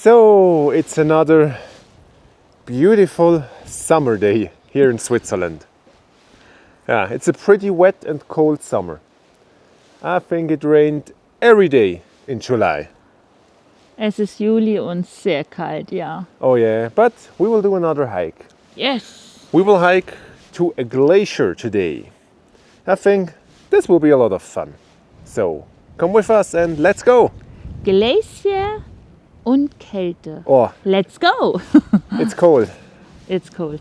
So it's another beautiful summer day here in Switzerland. Yeah, it's a pretty wet and cold summer. I think it rained every day in July. Es ist Juli und sehr kalt, ja. Oh yeah, but we will do another hike. Yes! We will hike to a glacier today. I think this will be a lot of fun. So come with us and let's go. Glacier und Kälte. Oh, Let's go! it's cold. It's cold.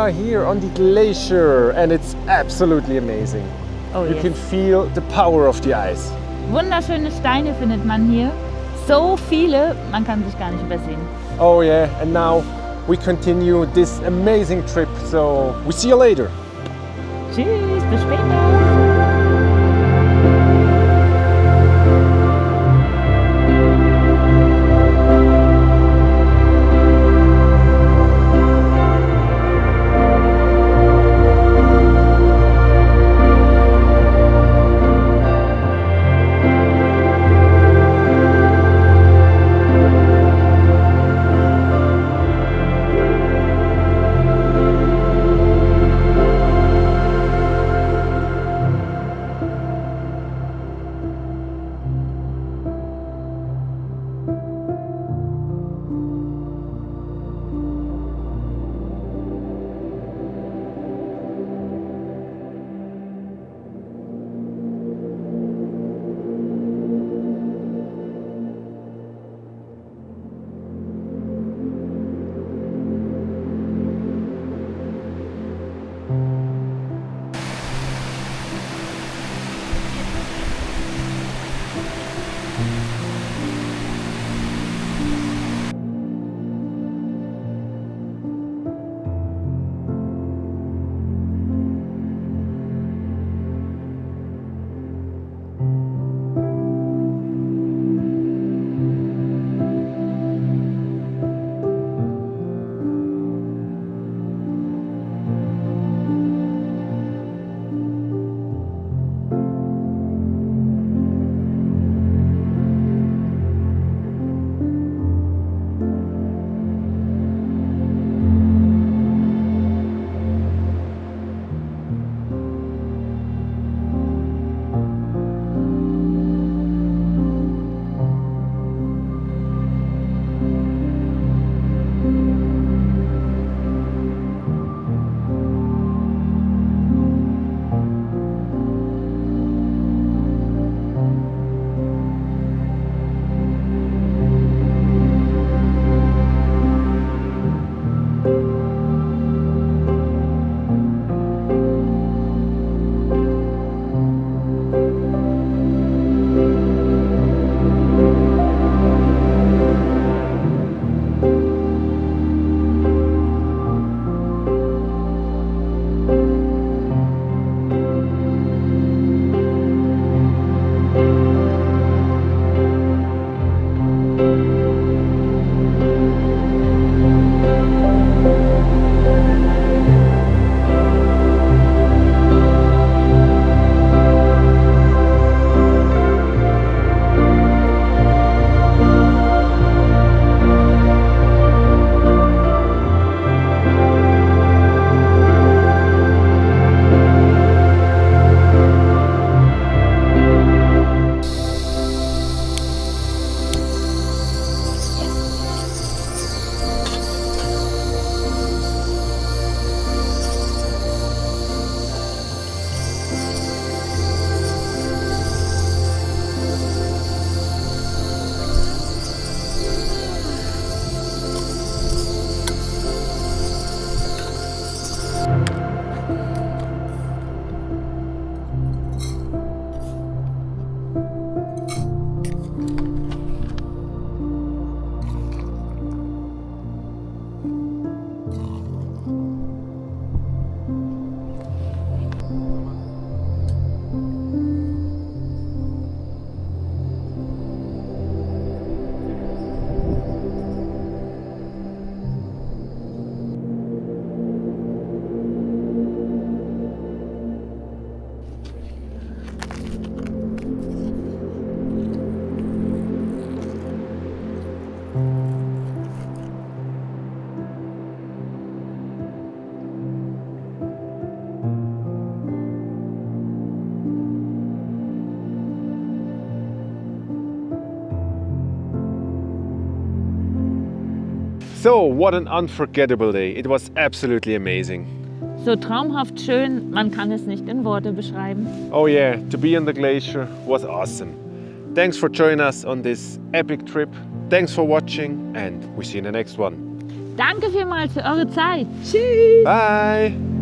are here on the glacier and it's absolutely amazing. Oh, You yes. can feel the power of the ice. Wunderschöne Steine findet man hier. So viele, man kann sich gar nicht übersehen. Oh yeah, and now we continue this amazing trip. So we see you later. Tschüss, bis später. So, what an unforgettable day. It was absolutely amazing. So traumhaft schön, man kann es nicht in Worte beschreiben. Oh yeah, to be on the glacier was awesome. Thanks for joining us on this epic trip. Thanks for watching and we see you in the next one. Danke vielmals für eure Zeit. Tschüss. Bye.